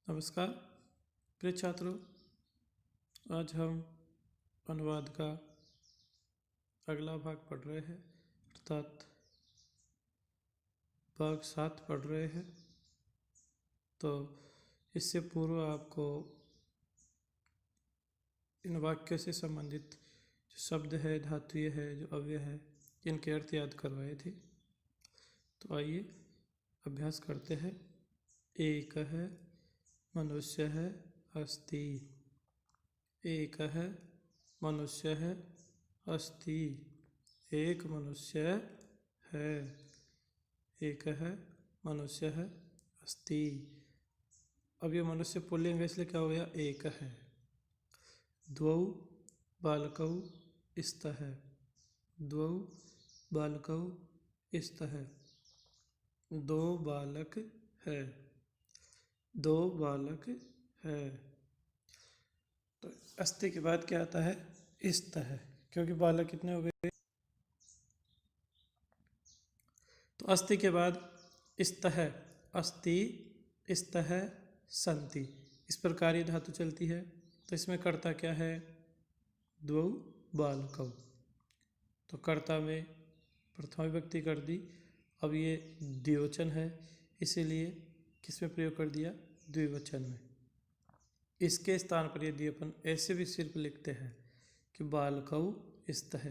नमस्कार प्रिय छात्रों, आज हम अनुवाद का अगला भाग पढ़ रहे हैं, अर्थात भाग 7 पढ़ रहे हैं। तो इससे पूर्व आपको इन वाक्यों से संबंधित जो शब्द है, धातुएं है, जो अव्यय है, इनके अर्थ याद करवाए थे। तो आइए अभ्यास करते हैं। एक है मनुष्य है अस्ति। एक है मनुष्य है अस्ति। एक मनुष्य है। एक है मनुष्य है अस्ति। अब ये मनुष्य पुल्लिंग है, इसलिए क्या हो गया? एक है। द्वौ बालकौ स्तः। द्वौ बालकौ स्तः। दो बालक है। दो बालक है। तो अस्ति के बाद क्या आता है? स्तः, क्योंकि बालक कितने हो गए? तो अस्ति के बाद स्तः, अस्ति स्तः सन्ति, इस प्रकार ये धातु चलती है। तो इसमें कर्ता क्या है? द्वौ बालकौ। तो कर्ता में प्रथमा विभक्ति कर दी। अब ये द्विवचन है, इसीलिए किसमें प्रयोग कर दिया? द्विवचन में। इसके स्थान पर यदि अपन ऐसे भी सिर्फ लिखते हैं कि बालकौ स्तः,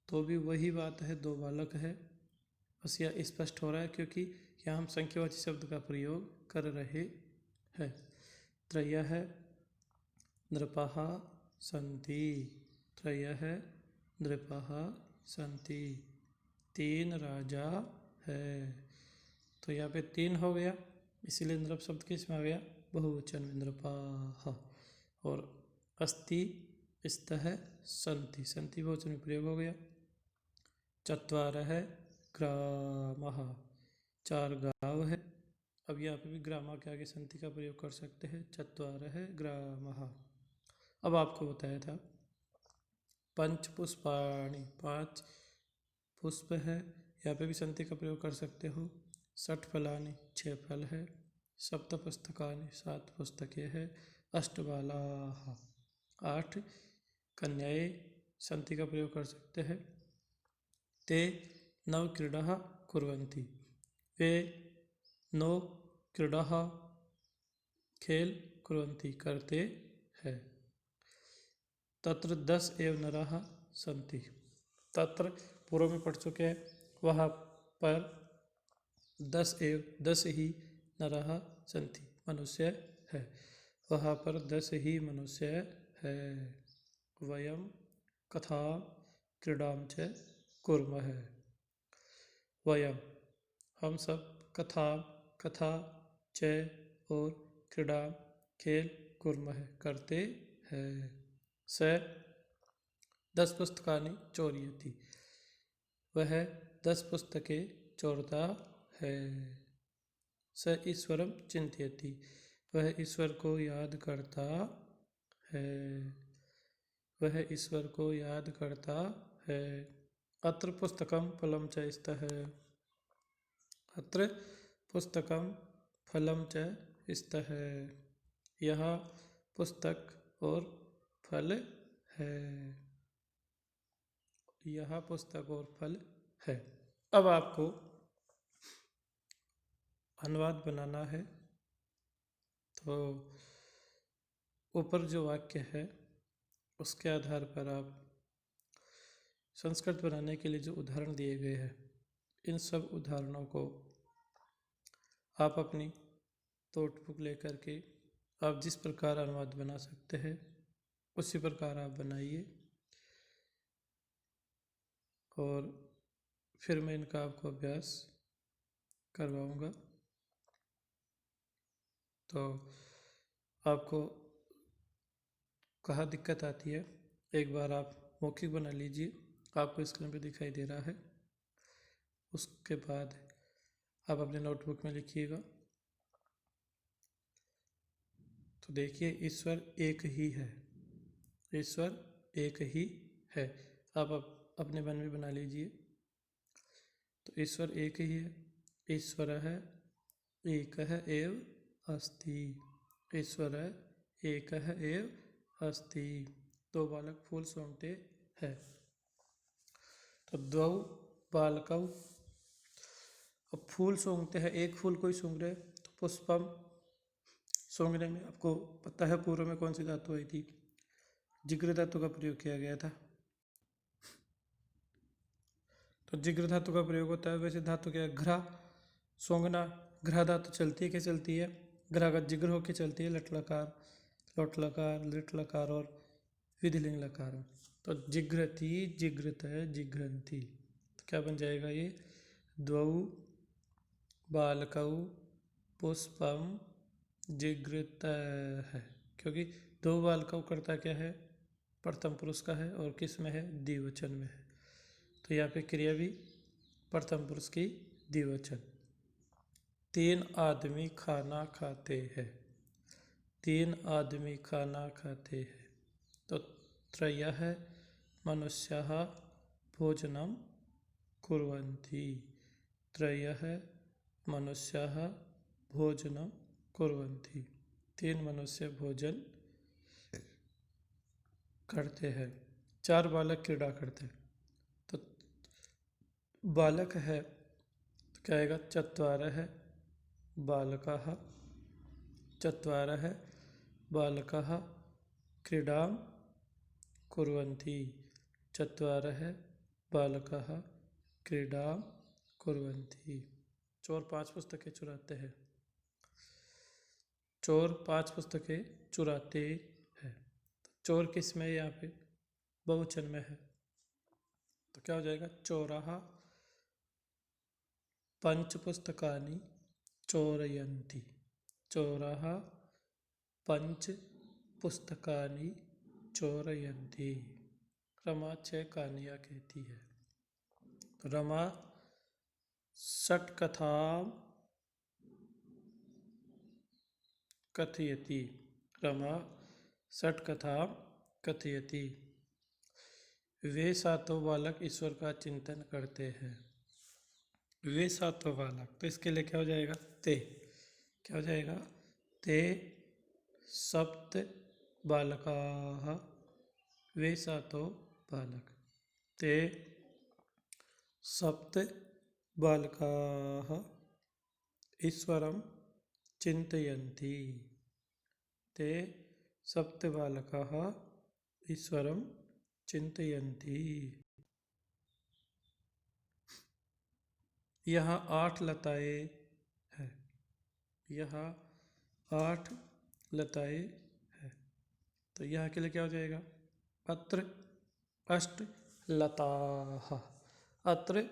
तो भी वही बात है, दो बालक है। बस यह स्पष्ट हो रहा है क्योंकि यहाँ हम संख्यावाची शब्द का प्रयोग कर रहे हैं। त्रयः नृपः सन्ति। त्रयः नृपः सन्ति। तीन राजा है। तो यहाँ पे तीन हो गया, इसीलिए नृप शब्द किस में आ गया? बहुवचन में, नृपाः। और अस्ति स्तः सन्ति, सन्ति बहुवचन में प्रयोग हो गया। चत्वारः ग्रामः, चार गांव है। अब यहाँ पे भी ग्रामा के आगे सन्ति का प्रयोग कर सकते हैं। चत्वारः ग्रामः। अब आपको बताया था पंच पुष्पाणि, पांच पुष्प है, यहाँ पे भी सन्ति का प्रयोग कर सकते हो। षट् फलानि, 6 फल है। सप्त पुस्तकानि, 7 पुस्तकें है। अष्ट बालाः, 8 कन्याएं, सन्ति का प्रयोग कर सकते हैं। ते नव क्रीडाः कुर्वन्ति, वे 9 क्रीडाः खेल कुर्वन्ति करते हैं। तत्र 10 एव नराः सन्ति। तत्र पूर्व में पढ़ चुके हैं, वहाँ पर 10 ही नराः सन्ति, मनुष्य है। वहाँ पर 10 ही मनुष्य है। वयं कथां क्रीडां च कुर्मः। वयं हम सब, कथा कथा, च और क्रीडा खेल, कुर्मः करते हैं। स 10 पुस्तकानि चोरयति, वह 10 पुस्तकें चोरता है। स ईश्वरं चिंतयति, वह ईश्वर को याद करता है। वह ईश्वर को याद करता है। अत्र पुस्तकं फलं च स्तः। अत्र पुस्तकं फलं च स्तः, यहाँ पुस्तक और फल है। यहाँ पुस्तक और फल है। अब आपको अनुवाद बनाना है। तो ऊपर जो वाक्य है उसके आधार पर आप संस्कृत बनाने के लिए जो उदाहरण दिए गए हैं, इन सब उदाहरणों को आप अपनी नोटबुक लेकर के आप जिस प्रकार अनुवाद बना सकते हैं उसी प्रकार आप बनाइए, और फिर मैं इनका आपको अभ्यास करवाऊंगा। तो आपको कहाँ दिक्कत आती है, एक बार आप मौखिक बना लीजिए, आपको स्क्रीन पे दिखाई दे रहा है। उसके बाद आप अपने नोटबुक में लिखिएगा। तो देखिए, ईश्वर एक ही है। ईश्वर एक ही है। आप अपने मन में बना लीजिए। तो ईश्वर एक ही है। ईश्वरः एकः एव अस्ति। ईश्वर एक एव अस्ति। दो बालक फूल सूंघते हैं। तो द्वौ बालकौ, अब फूल सूंघते हैं, एक फूल को ही सूंघ रहे, तो पुष्पम सूंघने में आपको पता है पूर्व में कौन सी धातु आई थी, जिग्र धातु का प्रयोग किया गया था। तो जिग्र धातु का प्रयोग होता है। वैसे धातु क्या है, घ्रा, सूंघना, घ्रा धातु चलती है, क्या चलती है, घ्रा का जिग्र होके चलती है, लट लकार, लोट लकार, लिट लकार और विधिलिंग लकार में। तो जिघ्रति, जिघ्रत, जिघ्रन्ति, तो क्या बन जाएगा ये, द्वौ बालकौ पुष्पम जिघ्रत है, क्योंकि दो बालकौ करता क्या है, प्रथम पुरुष का है और किस में है, द्विवचन में है। तो यहाँ पे क्रिया भी प्रथम पुरुष की द्विवचन। तीन आदमी खाना खाते हैं, तीन आदमी खाना खाते हैं। तो त्रयः मनुष्याः भोजनं कुर्वन्ति, त्रयः मनुष्याः भोजनं कुर्वन्ति, तीन मनुष्य भोजन करते हैं। चार बालक क्रीड़ा करते हैं। तो बालक है तो क्या आएगा, चत्वारः बालकाः, चत्वारः बालकाः क्रीडां कुर्वन्ति, चत्वारः बालकाः क्रीडां कुर्वन्ति। चोर 5 पुस्तकें चुराते हैं, चोर 5 पुस्तकें चुराते हैं। चोर किस में है, यहाँ पे बहुवचन में है, तो क्या हो जाएगा, चोराः पंच पुस्तकानि चोरयन्ति, चोराः पंच पुस्तकानि चोरयन्ति। रमा 6 कहानियाँ कहती है। तो रमा षट्कथां कथयति, रमा षट्कथां कथयति। वे सातों बालक ईश्वर का चिंतन करते हैं, वे सातों बालक, तो इसके लिए क्या हो जाएगा, ते, क्या हो जाएगा, ते सप्त बालकाः, वे सातों बालक, ते सप्त बालकाः ईश्वरं चिन्तयन्ति, ते सप्त बालकाः ईश्वरं चिन्तयन्ति। यहाँ 8 लताएं हैं, यहाँ 8 लताएं हैं। तो यहाँ के लिए क्या हो जाएगा, अत्र अष्ट लताः, अत्र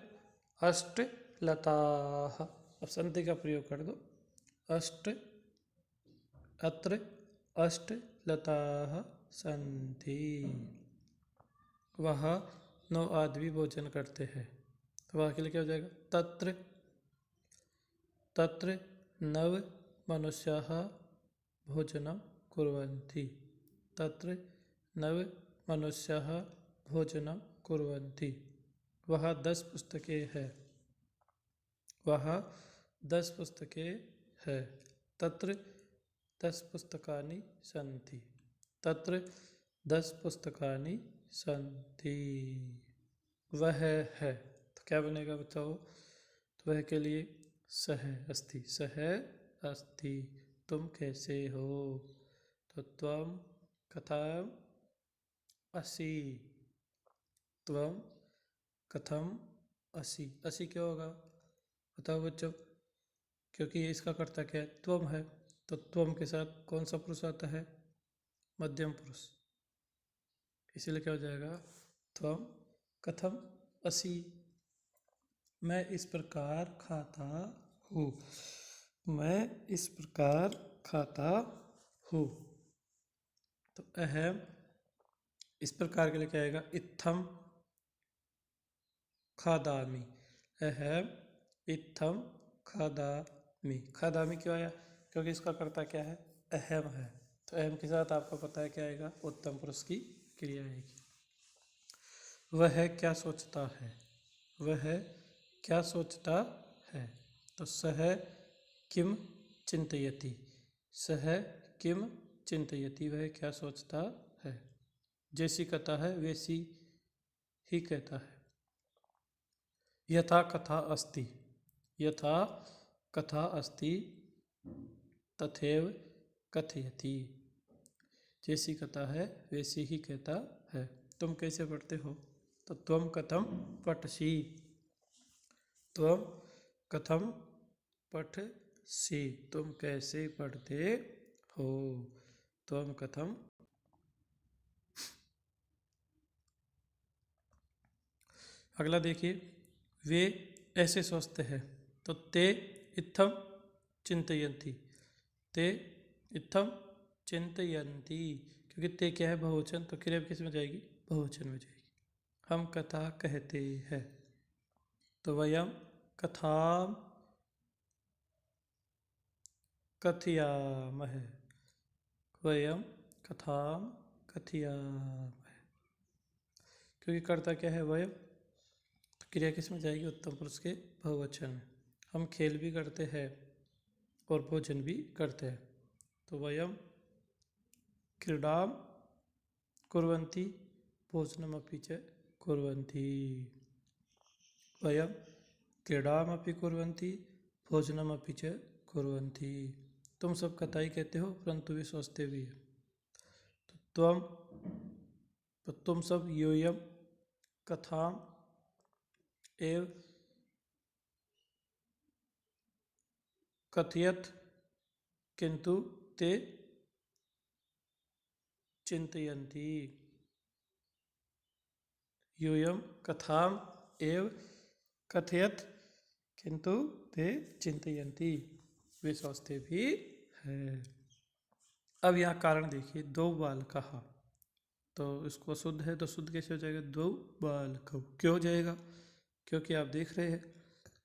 अष्ट लताः। अब संधि का प्रयोग कर दो, अष्ट, अत्र अष्ट लताः सन्ति। वहाँ 9 आदमी भोजन करते हैं। तो वहाँ के लिए क्या हो जाएगा, तत्र, तत्र नव मनुष्याः भोजनं कुर्वन्ति, तत्र नव मनुष्याः भोजनं कुर्वन्ति। वहाँ 10 पुस्तकें हैं, वहाँ 10 पुस्तकें हैं। तत्र 10 पुस्तकानि सन्ति, तत्र 10 पुस्तकानि सन्ति। वह है, तो क्या बनेगा बताओ, तो वह के लिए सह अस्ति, सह अस्ति, तुम कैसे हो, तो त्वं कथम असि, त्वं कथम असि। असि क्या होगा बताओ बच्चों, क्योंकि ये इसका कर्ता क्या है, त्वम है, तो त्वम के साथ कौन सा पुरुष आता है, मध्यम पुरुष, इसीलिए क्या हो जाएगा, त्वम कथम असि, मैं इस प्रकार खाता हूँ, मैं इस प्रकार खाता हूँ। तो अहम इस प्रकार के लिए क्या आएगा, इत्थम खादामि, अहम इत्थम खादामि। खादामि क्यों आया, क्योंकि इसका कर्ता क्या है, अहम है। तो अहम के साथ आपको पता है क्या आएगा, उत्तम पुरुष की क्रिया आएगी। वह क्या सोचता है, वह क्या सोचता है, तो सह किम चिंतयति, सह किम चिंतयति, वह क्या सोचता है। जैसी कथा है वैसी ही कहता है। यथा कथा अस्ति, यथा कथा अस्ति तथैव कथयति, जैसी कथा है वैसी ही कहता है। तुम कैसे पढ़ते हो, तो त्वम कथम पठसि, त्वम कथम पठसि, तुम कैसे पढ़ते हो, त्वम कथम। अगला देखिए, वे ऐसे सोचते हैं, तो ते इत्थम चिंतयन्ति, ते इत्थम चिंतयन्ति, क्योंकि ते क्या है बहुवचन, तो क्रिया किस में जाएगी, बहुवचन में जाएगी। हम कथा कहते हैं, तो वयम कथाम कथयामहे, वयम कथाम कथयामहे, क्योंकि कर्ता क्या है वयम, तो क्रिया किस में जाएगी, उत्तम पुरुष के बहुवचन में। हम खेल भी करते हैं और भोजन भी करते हैं, तो वयम क्रीडाम कुर्वन्ति भोजनमपि च कुर्वन्ति, वयम क्रीडामपि कुर्वन्ति भोजनमपि च कुर्वन्ति। तुम सब कथा ही कहते हो परंतु वे सोचते भी है। तो तुम सब यूयम कथाम एव कथयत किंतु ते चिंतयन्ति, यूयम कथाम एव कथयत किंतु ते चिंतयन्ति, वे सोचते भी है। अब यहाँ कारण देखिए, दो बालकः, तो इसको शुद्ध है तो शुद्ध कैसे हो जाएगा, दो बालकौ, क्यों हो जाएगा, क्योंकि आप देख रहे हैं,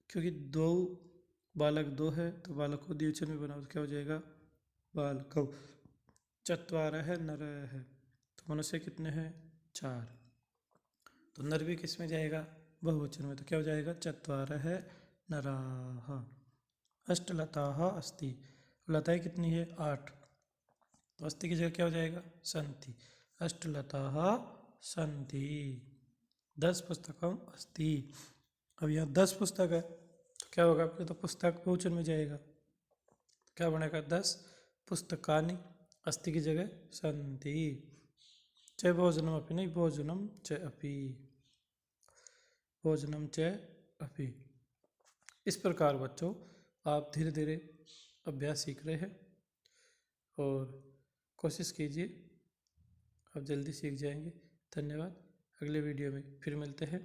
क्योंकि दो बालक दो है तो बालक को द्विवचन में बनाओ तो क्या हो जाएगा, बालकौ। चत्वारः नरः है, तो मनुष्य कितने हैं, 4, तो नर भी किस में जाएगा, बहुवचन में, तो क्या हो जाएगा, चत्वारः नराः। अष्टलताः अस्ति, लताएं कितनी है, 8, तो अस्ति की जगह क्या हो जाएगा, सन्ति, अष्टलताः सन्ति। 10 पुस्तकम अस्ति, अब यहाँ 10 पुस्तक है तो क्या होगा, आपके तो पुस्तक बहुवचन में जाएगा, क्या बनेगा, 10 पुस्तकानि, अस्ति की जगह सन्ति। च भोजनम अपि, नहीं भोजनम च अपि, भोजनम च अपि। इस प्रकार बच्चों आप धीरे धीरे अभ्यास सीख रहे हैं और कोशिश कीजिए, आप जल्दी सीख जाएंगे। धन्यवाद, अगले वीडियो में फिर मिलते हैं।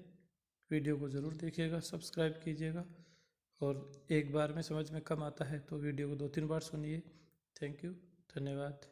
वीडियो को ज़रूर देखिएगा, सब्सक्राइब कीजिएगा, और एक बार में समझ में कम आता है तो वीडियो को 2-3 बार सुनिए। थैंक यू, धन्यवाद।